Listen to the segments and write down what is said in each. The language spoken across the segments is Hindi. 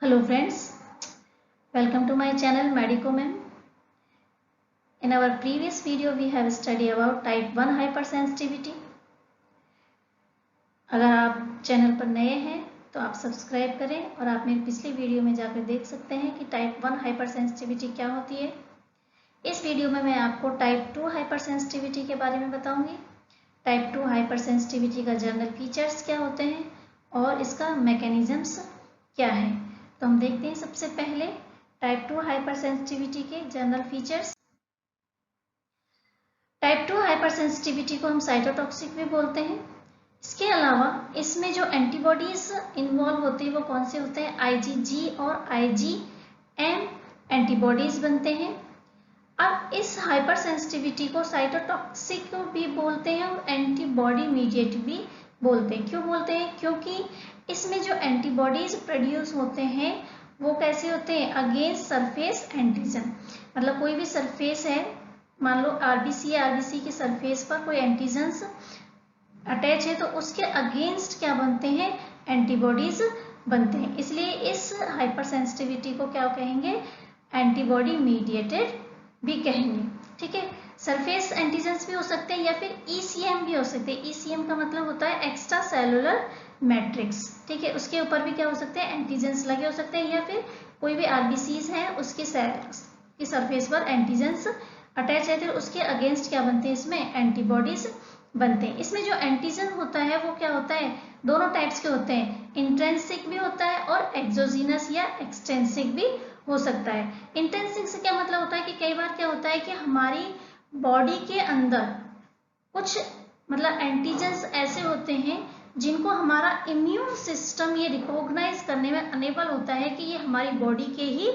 Hello friends, welcome to my channel Medicomem. In our previous video we have studied about type 1 hypersensitivity. अगर आप चैनल पर नए हैं तो आप सब्सक्राइब करें और आप मेरी पिछली वीडियो में जाकर देख सकते हैं कि टाइप 1 हाइपरसेंसिटिविटी क्या होती है। इस वीडियो में मैं आपको टाइप 2 हाइपरसेंसिटिविटी के बारे में बताऊंगी। टाइप 2 हाइपरसेंसिटिविटी का जनरल फीचर्स क्या होते हैं और इसका मैकेनिज्म्स क्या है। तो हम देखते हैं सबसे पहले टाइप 2 हाइपरसेंसिटिविटी के जनरल फीचर्स। टाइप 2 हाइपरसेंसिटिविटी को हम साइटोटॉक्सिक भी बोलते हैं। इसके अलावा इसमें जो एंटीबॉडीज इन्वॉल्व होती है वो कौन से होते हैं, IgG और IgM एंटीबॉडीज बनते हैं। अब इस हाइपरसेंसिटिविटी को साइटोटॉक्सिक भी बोलते हैं और एंटीबॉडी मीडिएट भी बोलते हैं। क्यों बोलते हैं? क्योंकि इसमें जो एंटीबॉडीज प्रोड्यूस होते हैं वो कैसे होते हैं, अगेंस्ट सरफेस एंटीजन। मतलब कोई भी सरफेस है, मान लो आरबीसी है, आरबीसी के सरफेस पर कोई एंटीजन्स अटैच है तो उसके अगेंस्ट क्या बनते हैं, एंटीबॉडीज बनते हैं। इसलिए इस हाइपरसेंसिटिविटी को क्या कहेंगे, एंटीबॉडी मीडिएटेड भी कहेंगे। ठीक है, सरफेस एंटीजन्स भी हो सकते हैं या फिर ECM भी हो सकते हैं। ECM का मतलब होता है एक्स्ट्रा सेलुलर मैट्रिक्स। ठीक है, उसके ऊपर भी क्या हो सकते हैं, एंटीजन्स लगे हो सकते हैं या फिर कोई भी आरबीसीज है उसकी सरफेस पर एंटीजन्स अटैच है तो उसके अगेंस्ट क्या बनते हैं, इसमें एंटीबॉडीज बनते हैं। इसमें जो एंटीजन होता है वो क्या होता है, दोनों टाइप्स के होते हैं, इंट्रिंसिक भी होता है और एक्सोजीनस या एक्सट्रिंसिक भी हो सकता है। इंट्रिंसिक से क्या मतलब होता है कि कई बार क्या होता है कि हमारी बॉडी के अंदर कुछ मतलब एंटीजन्स ऐसे होते हैं जिनको हमारा इम्यून सिस्टम ये रिकॉग्नाइज करने में अनेबल होता है कि ये हमारी बॉडी के ही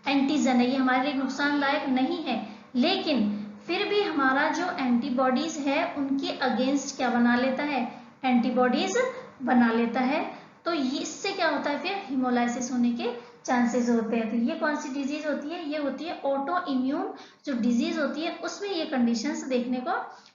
एंटीजन है, ये हमारे लिए नुकसानदायक नहीं है, लेकिन फिर भी हमारा जो एंटीबॉडीज है उनके अगेंस्ट क्या बना लेता है, एंटीबॉडीज बना लेता है। तो इससे क्या होता है, फिर हिमोलाइसिस होने के चांसेस होते हैं। तो ये कौन सी डिजीज होती है, ये होती है ऑटो इम्यून जो डिजीज होती है उसमें ये कंडीशंस देखने को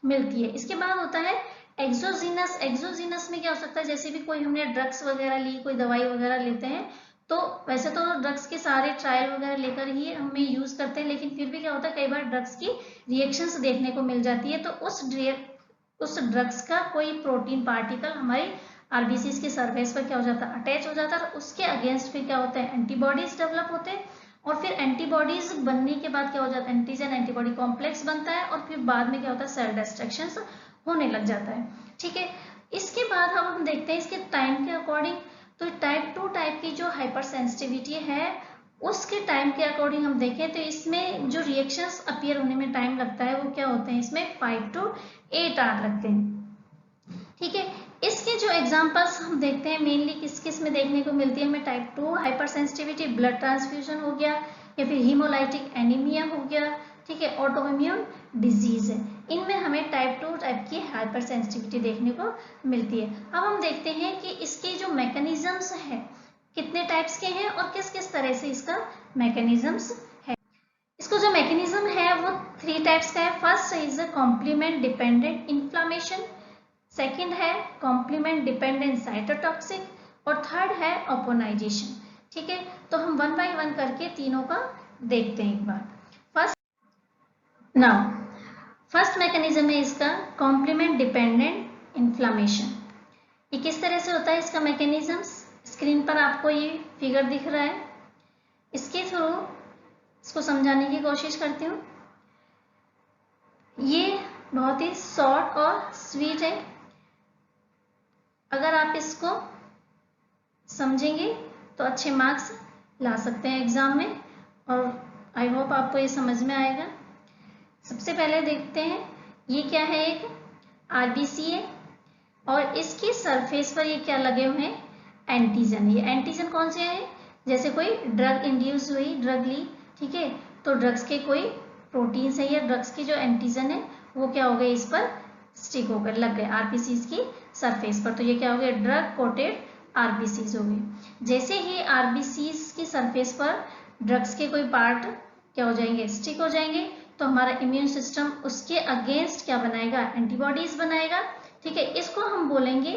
मिलती है। इसके बाद होता है एक्सोजीनस। एक्सोजीनस में क्या हो सकता है, जैसे भी कोई हमने ड्रग्स वगैरह ली, कोई दवाई वगैरह लेते हैं तो वैसे तो ड्रग्स के सारे ट्रायल वगैरह लेकर ही हमें यूज करते हैं, लेकिन फिर भी क्या होता है कई बार ड्रग्स की रिएक्शंस देखने को मिल जाती है। तो उस ड्रग्स का कोई प्रोटीन पार्टिकल हमारी आरबीसी के सरफेस पर क्या हो जाता है, अटैच हो जाता है और उसके अगेंस्ट फिर क्या होता है, एंटीबॉडीज डेवलप होते हैं और फिर एंटीबॉडीज बनने के बाद क्या हो जाता है, एंटीजन एंटीबॉडी कॉम्प्लेक्स बनता है और फिर बाद में क्या होता है, सेल डिस्ट्रक्शन होने लग जाता है। ठीक है, इसके बाद हम देखते हैं इसके टाइम के अकॉर्डिंग। तो टाइप 2 टाइप की जो हाइपरसेंसिटिविटी है उसके टाइम के अकॉर्डिंग हम देखें तो इसमें जो रिएक्शंस अपीयर होने में टाइम लगता है वो क्या होते हैं, इसमें 5 to 8 आवर लगते हैं। ठीक है, इसके जो एग्जांपल्स हम देखते हैं मेनली किस किस में देखने को मिलती है हमें टाइप 2 हाइपरसेंसिटिविटी, ब्लड ट्रांसफ्यूजन हो गया या फिर हीमोलाइटिक एनीमिया हो गया। ठीक है, ऑटो इम्यून डिजीज है, इनमें हमें टाइप 2 टाइप की हाइपरसेंसिटिविटी देखने को मिलती है। अब हम देखते हैं कि इसके जो मैकेनिज्म्स है कितने टाइप्स के हैं और किस किस तरह से इसका मैकेनिज्म्स है। इसको जो मैकेनिज्म है वो 3 टाइप्स का है। First is complement dependent inflammation, second है कॉम्प्लीमेंट डिपेंडेंट साइटोटॉक्सिक और थर्ड है ओपोनाइजेशन। ठीक है, तो हम 1 by 1 करके तीनों का देखते हैं एक बार। फर्स्ट मैकेनिज्म है इसका कॉम्प्लीमेंट डिपेंडेंट इन्फ्लामेशन। ये किस तरह से होता है इसका मैकेनिज्म, स्क्रीन पर आपको ये फिगर दिख रहा है, इसके थ्रू इसको समझाने की कोशिश करती हूँ। ये बहुत ही शॉर्ट और स्वीट है, अगर आप इसको समझेंगे तो अच्छे मार्क्स ला सकते हैं एग्जाम में और आई होप आपको ये समझ में आएगा। सबसे पहले देखते हैं ये क्या है, एक आरबीसी है और इसकी सरफेस पर ये क्या लगे हुए हैं, एंटीजन। ये एंटीजन कौन से हैं, जैसे कोई ड्रग इंड्यूस हुई, ड्रग ली, ठीक है, तो ड्रग्स के कोई प्रोटीन्स है या ड्रग्स की जो एंटीजन है वो क्या हो गए, इस पर स्टिक होकर लग गए आरबीसीज की सरफेस पर, तो ये क्या हो गया, ड्रग कोटेड आरबीसीज हो गए। जैसे ही आरबीसीज की सरफेस पर ड्रग्स के कोई पार्ट क्या हो जाएंगे, स्टिक हो जाएंगे, तो हमारा इम्यून सिस्टम उसके अगेंस्ट क्या बनाएगा, एंटीबॉडीज बनाएगा। ठीक है, इसको हम बोलेंगे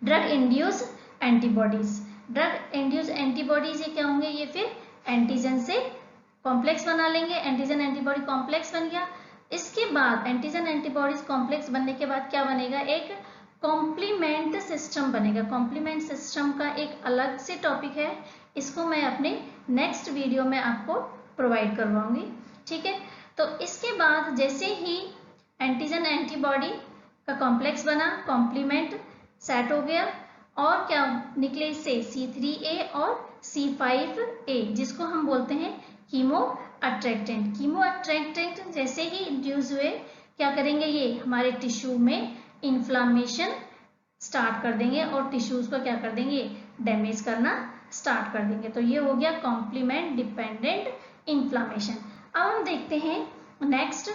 drug induce antibodies. Drug induce antibodies ये क्या होंगे, ये फिर एंटीजन से कॉम्प्लेक्स बना लेंगे, एंटीजन एंटीबॉडी कॉम्प्लेक्स बन गया। इसके बाद एंटीजन एंटीबॉडीज कॉम्प्लेक्स बनने के बाद क्या बनेगा, एक कॉम्प्लीमेंट सिस्टम बनेगा। कॉम्प्लीमेंट सिस्टम का एक अलग से टॉपिक है, इसको मैं अपने नेक्स्ट वीडियो में आपको प्रोवाइड करवाऊंगी, ठीक है। तो इसके बाद जैसे ही एंटीजन एंटीबॉडी का कॉम्प्लेक्स बना, कॉम्प्लीमेंट सेट हो गया, और क्या निकले इससे C3A और C5A, जिसको हम बोलते हैं कीमो अट्रैक्टेंट। कीमो अट्रैक्टेंट जैसे ही इंड्यूस हुए क्या करेंगे, ये हमारे टिश्यू में इन्फ्लामेशन स्टार्ट कर देंगे और टिश्यूज को क्या कर देंगे, डैमेज करना स्टार्ट कर देंगे। तो ये हो गया कॉम्प्लीमेंट डिपेंडेंट इन्फ्लामेशन। अब हम देखते हैं नेक्स्ट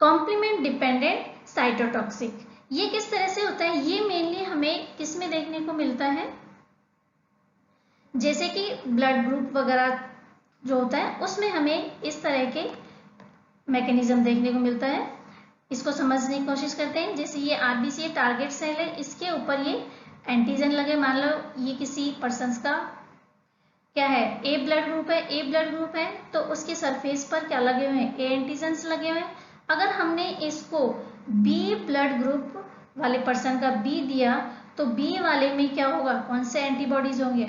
कॉम्प्लीमेंट डिपेंडेंट साइटोटॉक्सिक। ये किस तरह से होता है, ये मेनली हमें किस में देखने को मिलता है, जैसे कि ब्लड ग्रुप वगैरह जो होता है उसमें हमें इस तरह के मैकेनिज्म देखने को मिलता है। इसको समझने की कोशिश करते हैं। जैसे ये आरबीसी टारगेट सेल है, इसके ऊपर ये एंटीजन लगे, मान लो ये किसी पर्सन का क्या है, ए ब्लड ग्रुप है, ए ब्लड ग्रुप है, तो उसके सरफेस पर क्या लगे हुए हैं, ए एंटीजन्स लगे हुए हैं। अगर हमने इसको बी ब्लड ग्रुप वाले पर्सन का बी दिया, तो बी वाले में क्या होगा, कौन से एंटीबॉडीज होंगे,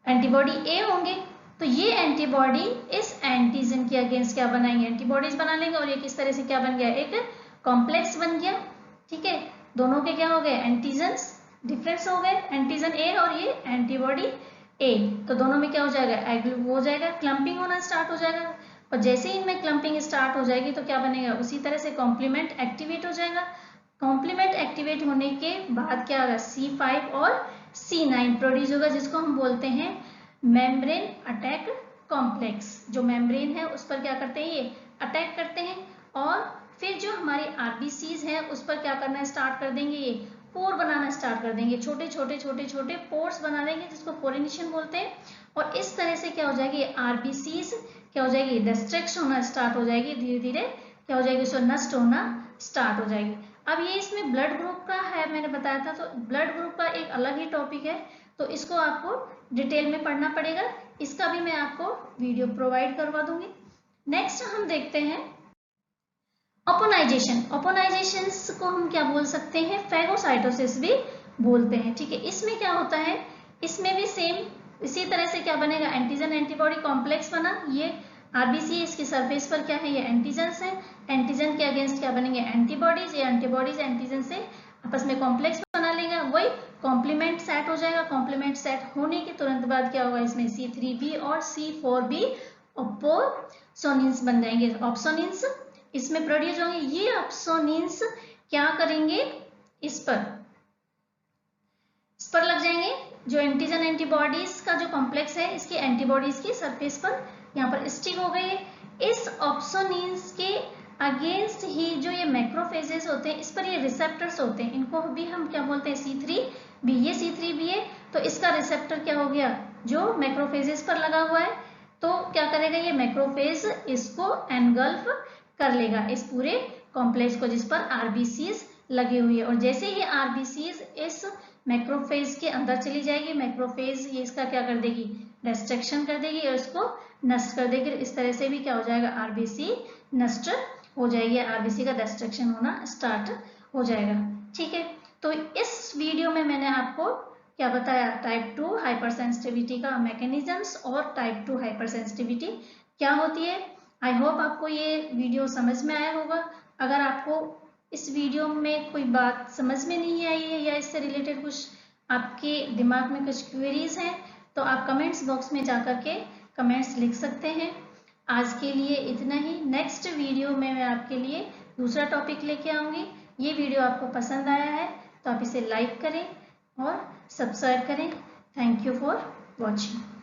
एंटीबॉडी ए होंगे। तो ये एंटीबॉडी इस एंटीजन के अगेंस्ट क्या बनाएंगे, एंटीबॉडीज बना लेंगे, और ये किस तरह से क्या बन गया, एक कॉम्प्लेक्स बन गया, ठीक है। दोनों के क्या हो गए, एंटीजन्स डिफरेंस हो गए, एंटीजन ए और ये एंटीबॉडी ए, तो दोनों में क्या हो जाएगा, हो जाएगा, क्लम्पिंग होना स्टार्ट हो जाएगा। और जैसे ही इनमें क्लम्पिंग स्टार्ट हो जाएगी तो क्या बनेगा, उसी तरह से कॉम्प्लीमेंट एक्टिवेट हो जाएगा। कॉम्प्लीमेंट एक्टिवेट होने के बाद क्या होगा, C5 और C9 प्रोड्यूस होगा, जिसको हम बोलते हैं मेम्ब्रेन अटैक कॉम्प्लेक्स। जो मेम्ब्रेन है उस पर क्या करते हैं, ये अटैक करते हैं, और फिर जो हमारी आरबीसीज है उस पर क्या करना स्टार्ट कर देंगे, ये पोर बनाना स्टार्ट कर देंगे, छोटे छोटे छोटे छोटे पोर्स बना देंगे, जिसको पोरिनेशन बोलते हैं। और इस तरह से क्या हो जाएगी, आरबीसीज क्या हो जाएगी, डिस्ट्रैक्ट होना स्टार्ट हो जाएगी, धीरे धीरे क्या हो जाएगी, उसको नष्ट होना स्टार्ट हो जाएगी। अब ये इसमें ब्लड ग्रुप का है, मैंने बताया था, तो ब्लड ग्रुप का एक अलग ही टॉपिक है, तो इसको आपको डिटेल में पढ़ना पड़ेगा, इसका भी मैं आपको वीडियो प्रोवाइड करवा दूंगी। नेक्स्ट हम देखते हैं ओपोनाइजेशन। ओपोनाइजेशन को हम क्या बोल सकते हैं, फैगोसाइटोसिस भी बोलते हैं, ठीक है। इसमें क्या होता है, इसमें भी सेम इसी तरह से क्या बनेगा, एंटीजन एंटीबॉडी कॉम्प्लेक्स बना, ये आरबीसी, इसकी सरफेस पर क्या है, ये एंटीजन्स हैं, एंटीजन के अगेंस्ट क्या बनेंगे, एंटीबॉडीज, ये एंटीबॉडीज एंटीजन से आपस में कॉम्प्लेक्स बना लेगा, वही कॉम्प्लीमेंट सेट हो जाएगा। कॉम्प्लीमेंट सेट होने के तुरंत बाद क्या होगा, इसमें C3B और C4B ऑप्सोनिन्स बन जाएंगे, ऑप्सोनिन्स इसमें प्रोड्यूस होंगे। ये ऑप्सोनिन्स क्या करेंगे, इस पर लग जाएंगे, जो एंटीजन एंटीबॉडीज का जो कॉम्प्लेक्स है इसकी एंटीबॉडीज की सरफेस पर यहाँ पर स्टिक हो गई है। इस ऑप्सोनिन्स के अगेंस्ट ही जो ये मैक्रोफेजेस होते हैं, इस पर ये रिसेप्टर्स होते हैं, इनको भी हम क्या बोलते हैं, C3B। ये C3B है, तो इसका रिसेप्टर क्या हो गया, जो मैक्रोफेजेस पर लगा हुआ है, तो क्या करेगा, ये मैक्रोफेज इसको एनगल्फ कर लेगा, इस पूरे कॉम्प्लेक्स को, जिस पर आरबीसीज लगी हुई है। और जैसे ही आरबीसीज इस मैक्रोफेज के अंदर चली जाएगी, मैक्रोफेज ये इसका क्या कर देगी, डिस्ट्रक्शन कर देगी और इसको नष्ट कर देगी। इस तरह से भी क्या हो जाएगा, आरबीसी नष्ट हो जाएगी, आरबीसी का डिस्ट्रक्शन होना स्टार्ट हो जाएगा, ठीक है। तो इस वीडियो में मैंने आपको क्या बताया, टाइप 2 हाइपर सेंसिटिविटी का मैकेनिज्म्स और टाइप 2 हाइपर सेंसिटिविटी क्या होती है। आई होप आपको ये वीडियो समझ में आया होगा। अगर आपको इस वीडियो में कोई बात समझ में नहीं आई है या इससे रिलेटेड कुछ आपके दिमाग में कुछ क्वेरीज हैं, तो आप कमेंट्स बॉक्स में जाकर के कमेंट्स लिख सकते हैं। आज के लिए इतना ही, नेक्स्ट वीडियो में मैं आपके लिए दूसरा टॉपिक लेके आऊँगी। ये वीडियो आपको पसंद आया है तो आप इसे लाइक करें और सब्सक्राइब करें। Thank you for watching.